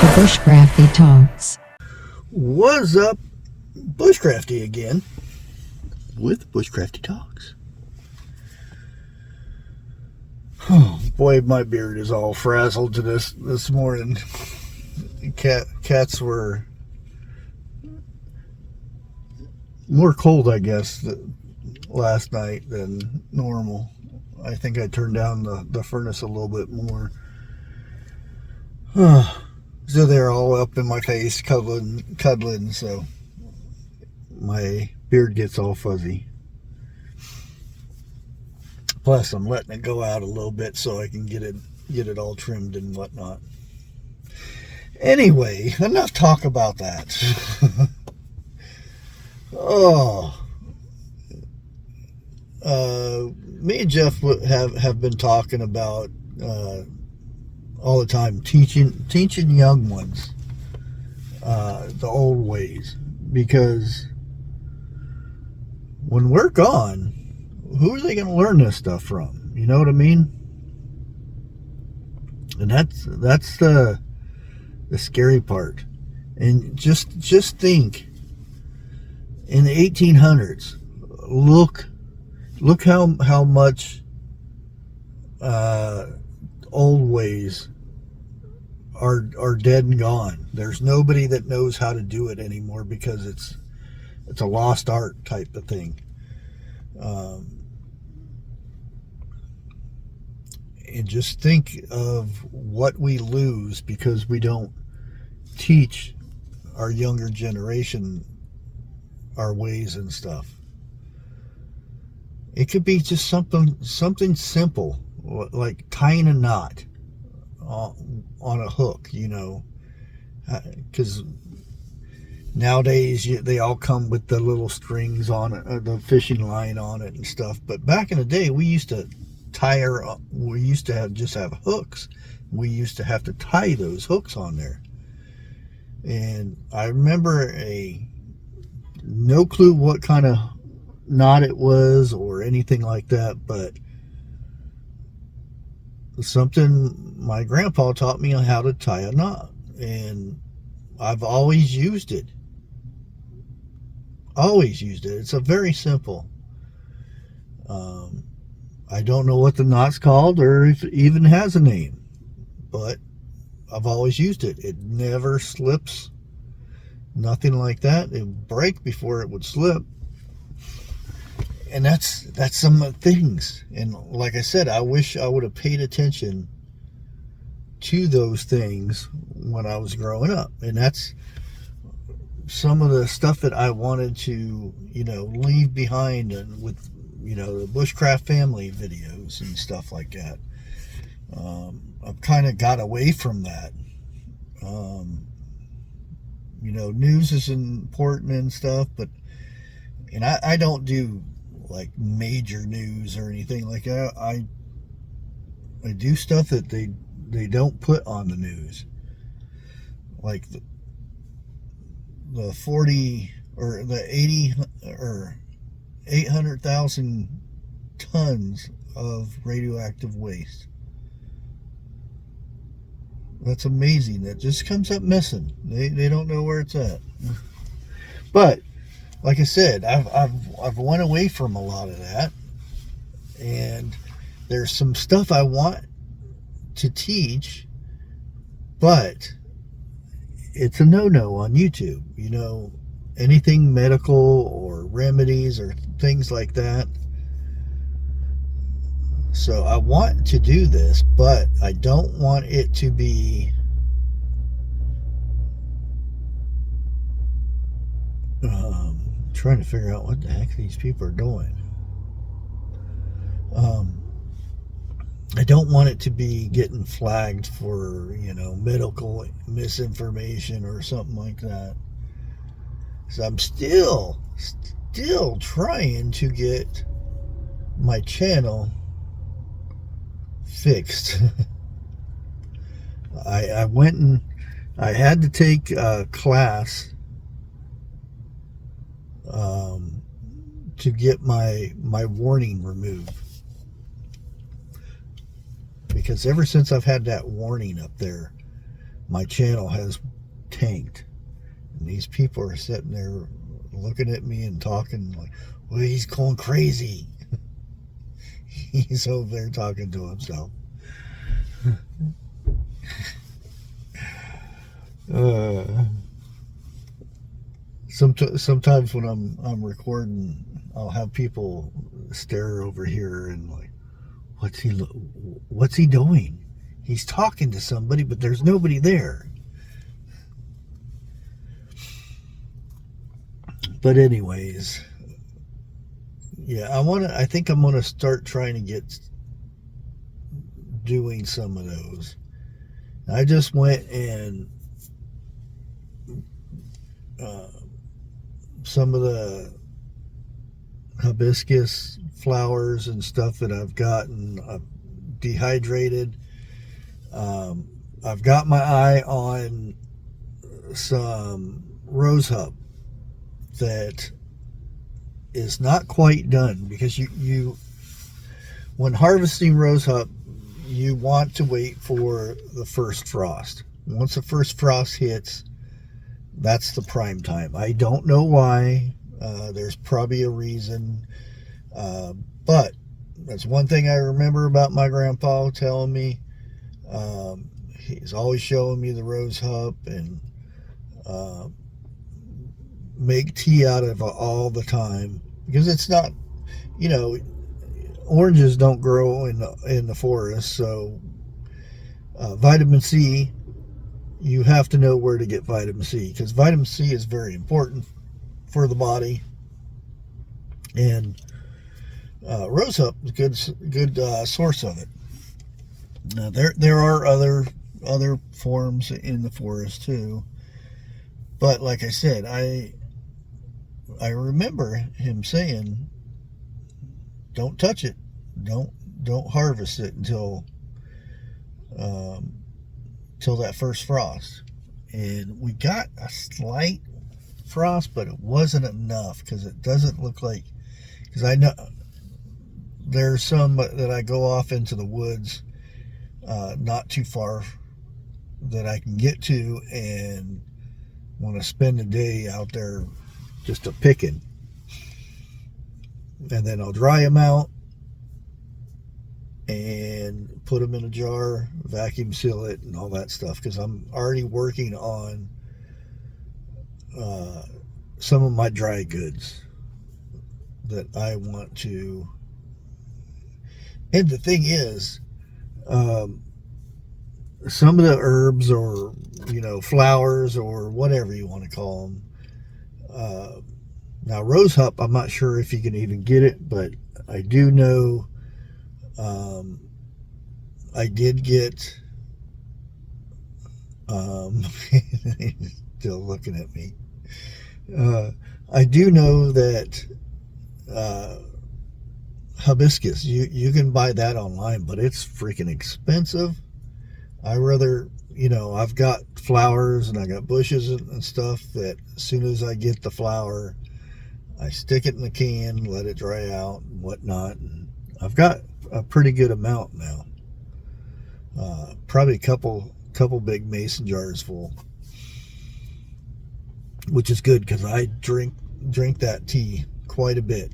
The Bushcrafty Talks. What's up? Bushcrafty again with Bushcrafty Talks. Oh boy, my beard is all frazzled to this morning. Cats were more cold, I guess, last night than normal. I think I turned down the furnace a little bit more. So they're all up in my face, cuddling, so my beard gets all fuzzy. Plus, I'm letting it go out a little bit so I can get it all trimmed and whatnot. Anyway, enough talk about that. Me and Jeff have been talking about all the time teaching young ones the old ways, because when we're gone, who are they going to learn this stuff from? You know what I mean? And that's the scary part. And just think, in the 1800s, look how much old ways are dead and gone. There's nobody that knows how to do it anymore because it's a lost art type of thing. And just think of what we lose because we don't teach our younger generation our ways and stuff. It could be just something simple, like tying a knot on a hook, you know, because nowadays they all come with the little strings on it, the fishing line on it and stuff. But back in the day, we used to just have hooks. We used to have to tie those hooks on there. And I remember no clue what kind of knot it was or anything like that, but something my grandpa taught me on how to tie a knot, and I've always used it. It's a very simple. I don't know what the knot's called or if it even has a name, but I've always used it. It never slips, nothing like that. It would break before it would slip. And that's some of the things. And like I said, I wish I would have paid attention to those things when I was growing up. And that's some of the stuff that I wanted to, leave behind, and with, the Bushcraft Family videos and stuff like that. I've kind of got away from that. News is important and stuff, and I don't do like major news or anything like that. I do stuff that they don't put on the news, like the 40 or the 80 or 800,000 tons of radioactive waste. That's amazing. That just comes up missing. They don't know where it's at. But like I said, I've went away from a lot of that, and there's some stuff I want to teach, but it's a no-no on YouTube. Anything medical or remedies or things like that. So I want to do this, but I don't want it to be trying to figure out what the heck these people are doing. I don't want it to be getting flagged for, medical misinformation or something like that. So I'm still trying to get my channel fixed. I went and I had to take a class to get my warning removed, because ever since I've had that warning up there, my channel has tanked. And these people are sitting there looking at me and talking like, well, he's going crazy. He's over there talking to himself. Sometimes when I'm recording, I'll have people stare over here and like, what's he doing? He's talking to somebody, but there's nobody there. But anyways, yeah, I think I'm gonna start trying to get doing some of those. I just went and some of the hibiscus flowers and stuff that I've gotten dehydrated. I've got my eye on some rosehip that is not quite done, because you when harvesting rosehip, you want to wait for the first frost. Once the first frost hits, that's the prime time. I don't know why. There's probably a reason. But that's one thing I remember about my grandpa telling me. He's always showing me the rosehip and make tea out of it all the time, because it's not, oranges don't grow in the forest. So vitamin C, you have to know where to get vitamin C, because vitamin C is very important for the body. And rosehip is a good source of it. Now there are other forms in the forest too, but like I said, I remember him saying, don't touch it, don't harvest it until that first frost. And we got a slight frost, but it wasn't enough, because it doesn't look like, because I know there's some that I go off into the woods not too far that I can get to, and want to spend a day out there just a picking, and then I'll dry them out and put them in a jar, vacuum seal it, and all that stuff, because I'm already working on some of my dry goods that I want to. And the thing is, some of the herbs, or flowers, or whatever you want to call them, now rosehip, I'm not sure if you can even get it, but I do know I did get still looking at me. I do know that hibiscus, you can buy that online, but it's freaking expensive. I rather, I've got flowers and I got bushes and stuff that as soon as I get the flower, I stick it in the can, let it dry out and whatnot. And I've got a pretty good amount now. Probably a couple big mason jars full, which is good, because I drink that tea quite a bit.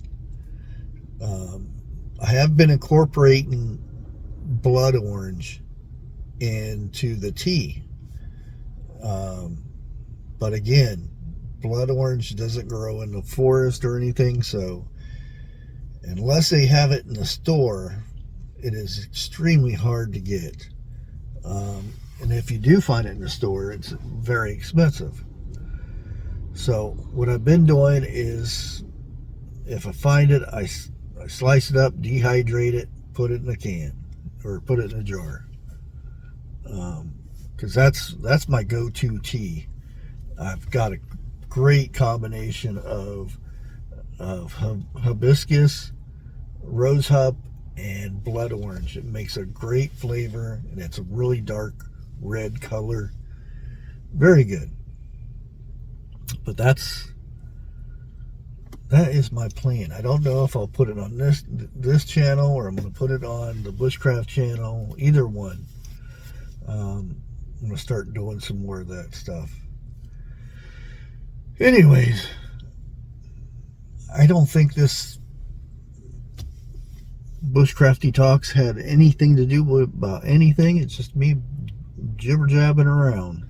I have been incorporating blood orange into the tea, but again, blood orange doesn't grow in the forest or anything, so unless they have it in the store, it is extremely hard to get. And if you do find it in the store, it's very expensive. So what I've been doing is, if I find it, I slice it up, dehydrate it, put it in a can, or put it in a jar, because that's my go-to tea. I've got a great combination of hibiscus, rosehip, and blood orange. It makes a great flavor, and it's a really dark red color. Very good. But that is my plan. I don't know if I'll put it on this channel, or I'm going to put it on the Bushcraft channel. Either one. I'm gonna start doing some more of that stuff. Anyways, I don't think this Bushcrafty Talks had anything to do with about anything. It's just me jibber jabbing around.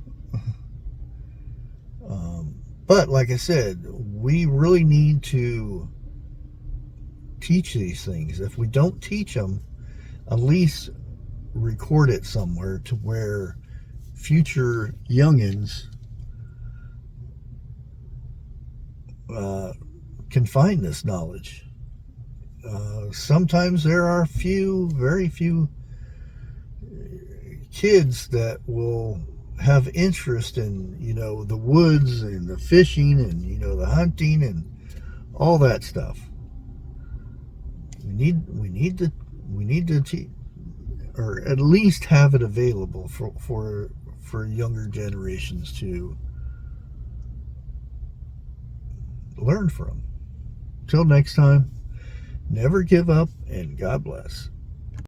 But like I said, we really need to teach these things. If we don't teach them, at least record it somewhere to where future youngins can find this knowledge. Sometimes there are very few kids that will have interest in, the woods and the fishing and, the hunting and all that stuff. We need to teach, or at least have it available for younger generations to learn from. Till next time, never give up, and God bless.